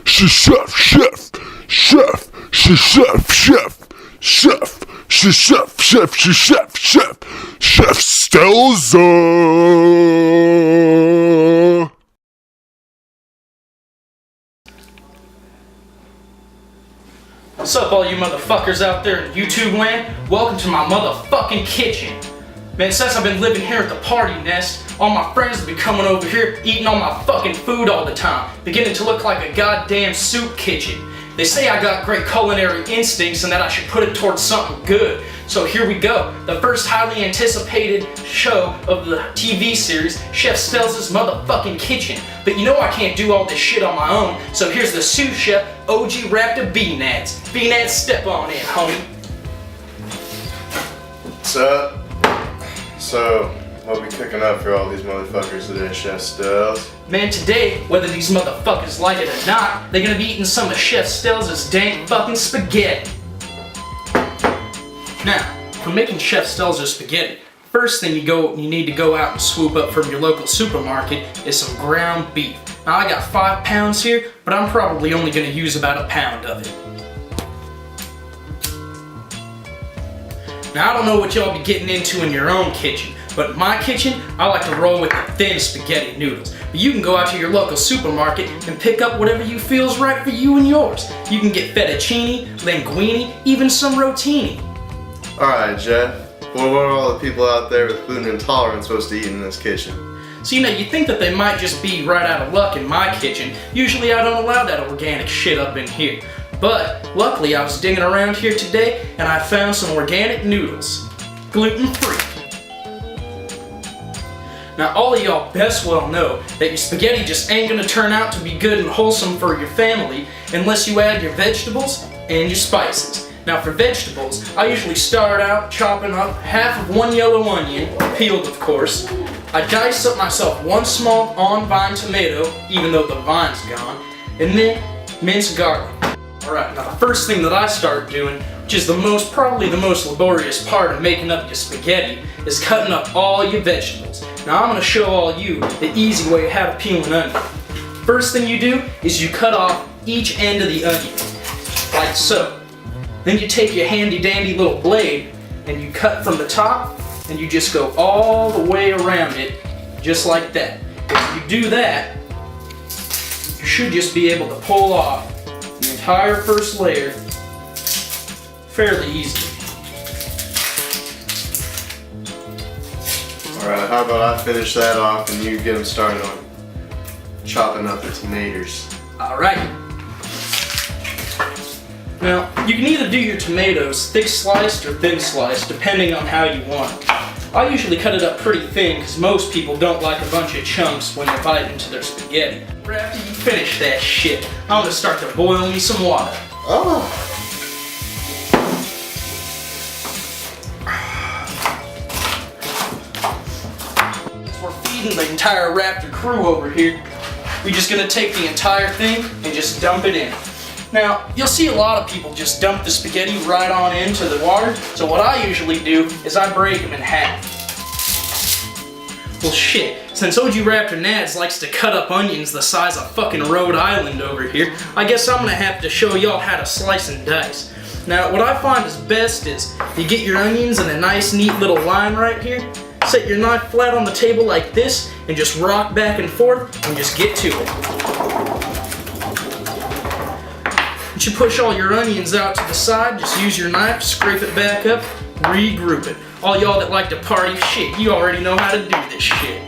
chef, chef, chef, chef, chef, chef, chef, chef, chef, chef, Chef Stelzer. What's up, all you motherfuckers out there in YouTube land? Welcome to my motherfucking kitchen. Man, since I've been living here at the party nest, all my friends have been coming over here, eating all my fucking food all the time, beginning to look like a goddamn soup kitchen. They say I got great culinary instincts and that I should put it towards something good. So here we go, the first highly anticipated show of the TV series, Chef Stelzer's motherfucking kitchen. But you know I can't do all this shit on my own, so here's the sous chef, OG Raptor B-Nats. B-Nats, step on in, homie. What's up? So, what we cooking up for all these motherfuckers today, Chef Stelz? Man, today, whether these motherfuckers like it or not, they're gonna be eating some of Chef Stelzer's dank fucking spaghetti. Now, for making Chef Stelzer spaghetti, first thing you need to go out and swoop up from your local supermarket is some ground beef. Now I got 5 pounds here, but I'm probably only gonna use about a pound of it. Now I don't know what y'all be getting into in your own kitchen, but in my kitchen, I like to roll with the thin spaghetti noodles. But you can go out to your local supermarket and pick up whatever you feel is right for you and yours. You can get fettuccine, linguine, even some rotini. Alright, Jeff. Well, what are all the people out there with gluten intolerance supposed to eat in this kitchen? So you think that they might just be right out of luck in my kitchen. Usually I don't allow that organic shit up in here. But luckily I was digging around here today and I found some organic noodles. Gluten-free. Now all of y'all best well know that your spaghetti just ain't gonna turn out to be good and wholesome for your family unless you add your vegetables and your spices. Now for vegetables, I usually start out chopping up half of one yellow onion, peeled of course. I dice up myself one small on-vine tomato, even though the vine's gone, and then mince garlic. Alright, now the first thing that I start doing, which is probably the most laborious part of making up your spaghetti, is cutting up all your vegetables. Now I'm going to show all you the easy way how to peel an onion. First thing you do is you cut off each end of the onion, like so. Then you take your handy dandy little blade and you cut from the top and you just go all the way around it, just like that. If you do that, you should just be able to pull off the entire first layer fairly easily. Alright, how about I finish that off and you get them started on chopping up the tomatoes. Alright. Now, you can either do your tomatoes thick sliced or thin sliced, depending on how you want it. I usually cut it up pretty thin because most people don't like a bunch of chunks when they bite into their spaghetti. After you finish that shit, I'm gonna start to boil me some water. Oh! As we're feeding the entire Raptor crew over here, we're just gonna take the entire thing and just dump it in. Now, you'll see a lot of people just dump the spaghetti right on into the water, so what I usually do is I break them in half. Well shit, since OG Raptor Nads likes to cut up onions the size of fucking Rhode Island over here, I guess I'm gonna have to show y'all how to slice and dice. Now, what I find is best is you get your onions in a nice neat little line right here, set your knife flat on the table like this, and just rock back and forth and just get to it. Once you push all your onions out to the side, just use your knife, scrape it back up, regroup it. All y'all that like to party, shit, you already know how to do this shit.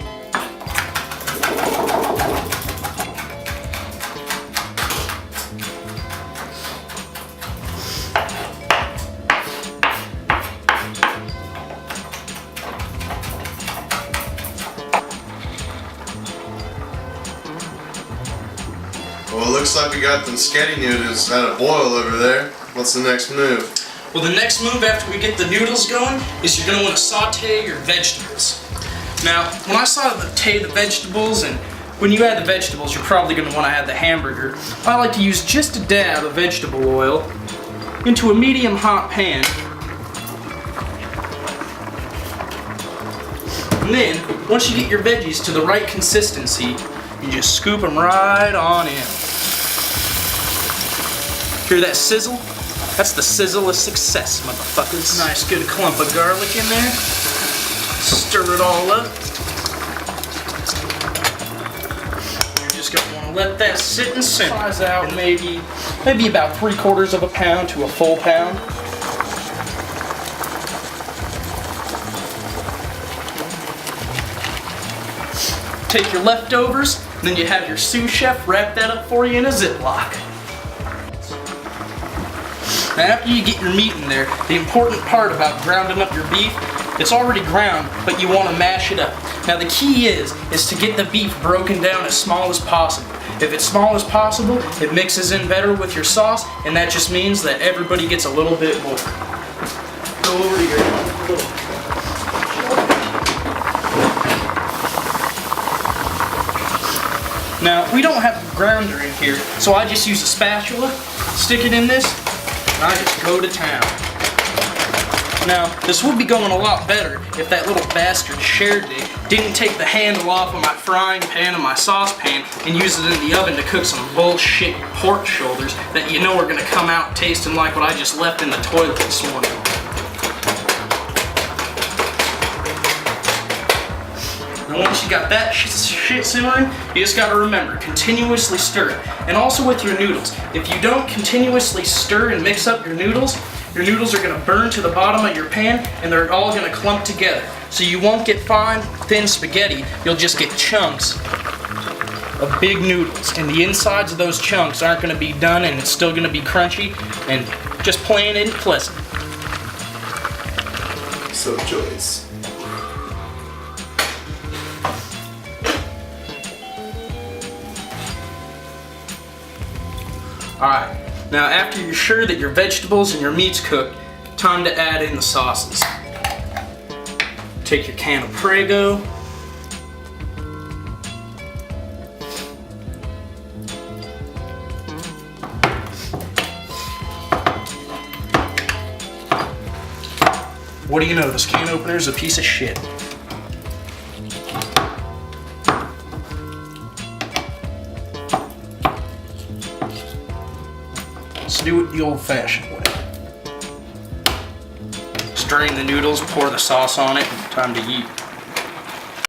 Well, it looks like we got them spaghetti noodles at a boil over there. What's the next move? Well, the next move after we get the noodles going is you're going to want to saute your vegetables. Now, when I saute the vegetables, and when you add the vegetables, you're probably going to want to add the hamburger. I like to use just a dab of vegetable oil into a medium hot pan. And then, once you get your veggies to the right consistency, you just scoop them right on in. Hear that sizzle? That's the sizzle of success, motherfuckers. Nice good clump of garlic in there. Stir it all up. You're just gonna wanna let that sit and simmer. Size out maybe about 3/4 of a pound to a full pound. Take your leftovers, and then you have your sous chef wrap that up for you in a Ziploc. Now after you get your meat in there, the important part about grounding up your beef, it's already ground, but you want to mash it up. Now the key is to get the beef broken down as small as possible. If it's small as possible, it mixes in better with your sauce, and that just means that everybody gets a little bit more. Go over here. Now, we don't have a grounder in here, so I just use a spatula, stick it in this, and I just go to town. Now, this would be going a lot better if that little bastard didn't take the handle off of my frying pan and my saucepan and use it in the oven to cook some bullshit pork shoulders that you know are gonna come out tasting like what I just left in the toilet this morning. And once you got that shit simmering, you just gotta remember, continuously stir it. And also with your noodles. If you don't continuously stir and mix up your noodles are gonna burn to the bottom of your pan and they're all gonna clump together. So you won't get fine, thin spaghetti, you'll just get chunks of big noodles. And the insides of those chunks aren't gonna be done and it's still gonna be crunchy and just plain and pleasant. So Joyce. Alright, now after you're sure that your vegetables and your meat's cooked, time to add in the sauces. Take your can of Prego. What do you know, this can opener is a piece of shit. Let's do it the old-fashioned way. Strain the noodles, pour the sauce on it, time to eat.